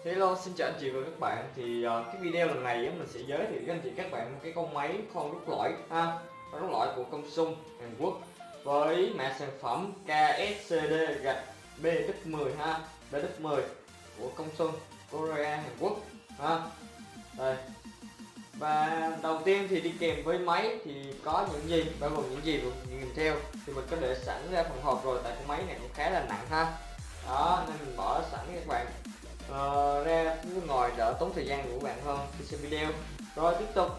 Hello, xin chào anh chị và các bạn. Thì cái video lần này mình sẽ giới thiệu với anh chị các bạn một cái con máy khoan rút lõi ha, khoan rút lõi của Samsung Hàn Quốc với mã sản phẩm KSCD-BX10 ha, BX10 của Samsung Korea Hàn Quốc ha. Đây. Và đầu tiên thì đi kèm với máy thì có những gì, bao gồm những gì kèm theo thì mình có để sẵn ra phần hộp rồi, tại con máy này cũng khá là nặng ha. Đó, nên mình bỏ sẵn cho các bạn ra phía ngoài đỡ tốn thời gian của các bạn hơn khi xem video. Rồi tiếp tục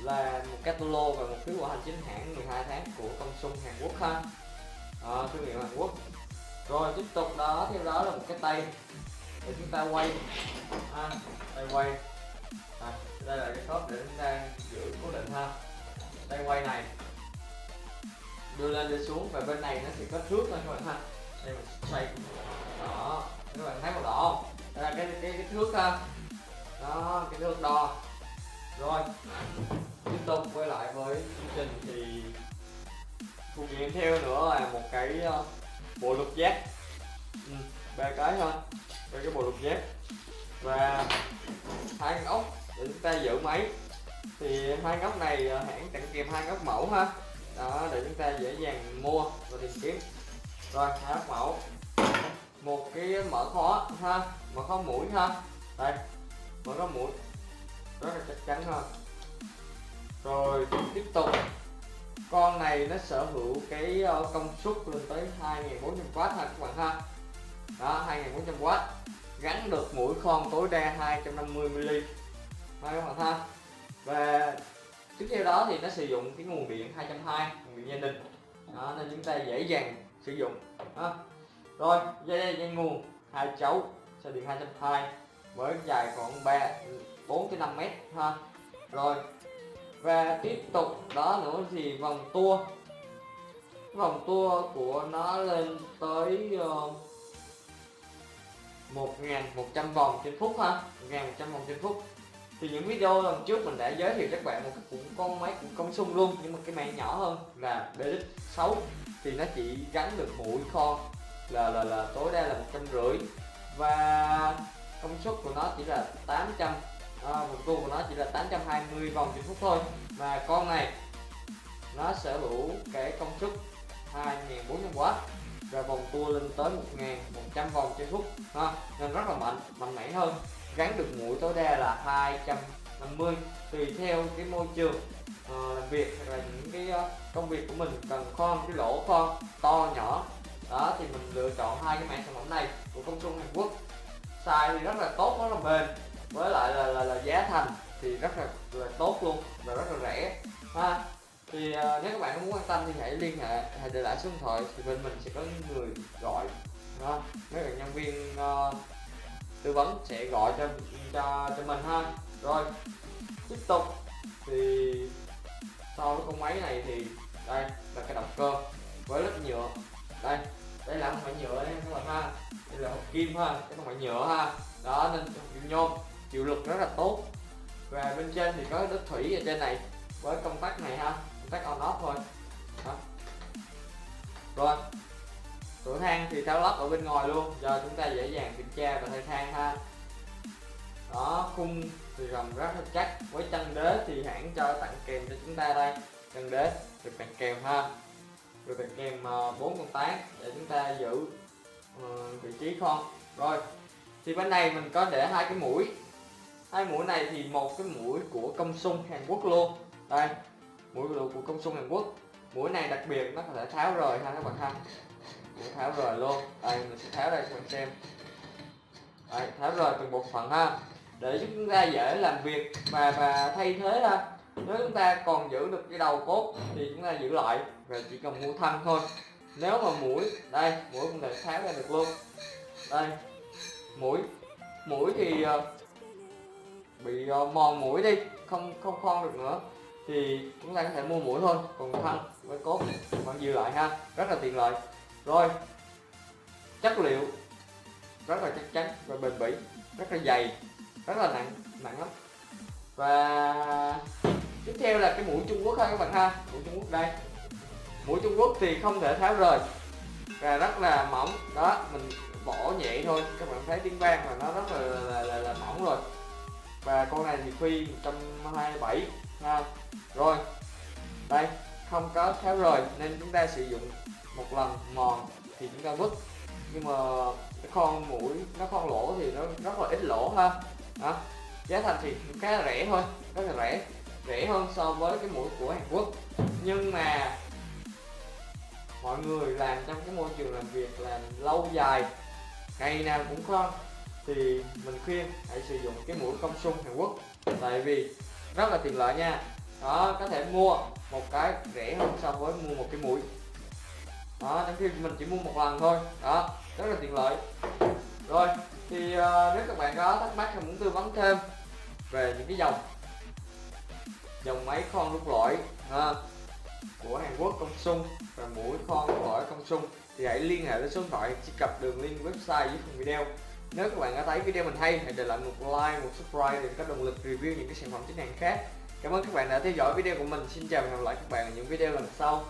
là một catalog và một phiếu bảo hành chính hãng 12 tháng của Samsung Hàn Quốc ha, thương hiệu Hàn Quốc. Rồi tiếp tục đó, theo đó là một cái tay để chúng ta quay tay quay, đây là cái khớp để chúng ta giữ cố định ha. Tay quay này đưa lên đưa xuống và bên này nó sẽ có thước thôi các bạn ha. Đây mình xoay đó, các bạn thấy màu đỏ không? Đây là cái thước ha, đó cái thước đo. Rồi tiếp tục quay lại với chương trình thì phụ kiện theo nữa là một cái bộ lục giác, ba cái thôi, cái bộ lục giác và hai con ốc để chúng ta giữ máy. Thì hai ngóc này hãng tặng kèm hai ngóc mẫu ha, đó để chúng ta dễ dàng mua và tìm kiếm. Rồi hai ngóc mẫu, một cái mở khóa ha, mở khóa mũi ha, đây mở khóa mũi rất là chắc chắn ha. Rồi tiếp tục, con này nó sở hữu cái công suất lên tới 2400W ha các bạn ha, đó 2400W, gắn được mũi khoan tối đa 250mm ha các bạn ha. Và tiếp theo đó thì nó sử dụng cái nguồn điện 220, nguồn điện gia đình đó, nên chúng ta dễ dàng sử dụng ha. Rồi dây nguồn hai chấu xe điện 220 với dài khoảng 4 tới 5 mét ha. Rồi và tiếp tục đó nữa thì vòng tua của nó lên tới 1100 vòng trên phút ha, 1100 vòng trên phút. Thì những video lần trước mình đã giới thiệu các bạn một cái con máy của Samsung luôn, nhưng mà cái máy nhỏ hơn là BX6 thì nó chỉ gắn được mũi khoan là tối đa là 150 và công suất của nó chỉ là 800, vòng tua của nó chỉ là 820 vòng trên phút thôi. Và con này nó sở hữu cái công suất 2400W và vòng tua lên tới 1100 vòng trên phút ha, nên rất là mạnh mẽ hơn, gắn được mũi tối đa là 250 tùy theo cái môi trường làm việc hoặc là những cái công việc của mình cần khoan cái lỗ khoan to nhỏ đó, thì mình lựa chọn hai cái mã sản phẩm này của Samsung Hàn Quốc. Xài thì rất là tốt, rất là bền, với lại là giá thành thì rất là tốt luôn và rất là rẻ ha. Thì nếu các bạn muốn quan tâm thì hãy liên hệ, hãy để lại số điện thoại thì bên mình sẽ có người gọi ha. Mấy bạn nhân viên tư vấn sẽ gọi cho mình ha. Rồi tiếp tục thì sau cái con máy này thì đây là cái động cơ với lớp nhựa, đây là không phải nhựa đấy các bạn ha, đây là hộp kim ha, cái không phải nhựa ha, đó nên kim nhôm chịu lực rất là tốt. Và bên trên thì có đất thủy ở trên này với công tắc này ha, công tắc on off thôi đó. Rồi cửa than thì tháo lắp ở bên ngoài luôn, giờ chúng ta dễ dàng kiểm tra và thay than ha. Đó, khung thì gầm rất là chắc, với chân đế thì hãng cho tặng kèm cho chúng ta đây, chân đế được tặng kèm ha, được tặng kèm 4 con tán để chúng ta giữ vị trí khoan. Rồi thì bên này mình có để hai mũi này thì một cái mũi của Samsung Hàn Quốc luôn, đây mũi của Samsung Hàn Quốc. Mũi này đặc biệt nó có thể tháo rời ha các bạn ha, mũi tháo rời luôn, đây mình sẽ tháo đây cho bạn xem, đây, tháo rời từng bộ phận ha, để giúp chúng ta dễ làm việc và thay thế ha. Nếu chúng ta còn giữ được cái đầu cốt thì chúng ta giữ lại và chỉ cần mua thân thôi. Nếu mà mũi đây, mũi cũng thể tháo ra được luôn, đây mũi thì bị mòn mũi đi, không khoan được nữa thì chúng ta có thể mua mũi thôi, còn thân với cốt vẫn giữ lại ha, rất là tiện lợi. Rồi chất liệu rất là chắc chắn và bền bỉ, rất là dày, rất là nặng lắm. Và tiếp theo là cái mũi Trung Quốc ha các bạn ha. Mũi Trung Quốc đây, mũi Trung Quốc thì không thể tháo rời và rất là mỏng đó, mình bỏ nhẹ thôi các bạn thấy tiếng vang là nó rất là mỏng rồi. Và con này thì phi 127 ha. Rồi đây, không có tháo rời nên chúng ta sử dụng một lần mòn thì chúng ta vứt, nhưng mà cái con mũi nó con lỗ thì nó rất là ít lỗ ha. Đó. Giá thành thì khá là rẻ thôi, rất là rẻ, rẻ hơn so với cái mũi của Hàn Quốc, nhưng mà mọi người làm trong cái môi trường làm việc làm lâu dài ngày nào cũng con thì mình khuyên hãy sử dụng cái mũi công sung Hàn Quốc, tại vì rất là tiện lợi nha. Đó, có thể mua một cái rẻ hơn so với mua một cái mũi đó, trong khi mình chỉ mua một lần thôi đó, rất là tiện lợi. Rồi thì nếu các bạn có thắc mắc hay muốn tư vấn thêm về những cái dòng máy khoan rút lõi của Hàn Quốc công sung và mũi khoan rút lõi công sung thì hãy liên hệ với số điện thoại truy cập đường link website dưới phần video. Nếu các bạn đã thấy video mình hay, hãy để lại một like, một subscribe để có động lực review những cái sản phẩm chính hàng khác. Cảm ơn các bạn đã theo dõi video của mình. Xin chào và hẹn gặp lại các bạn ở những video lần sau.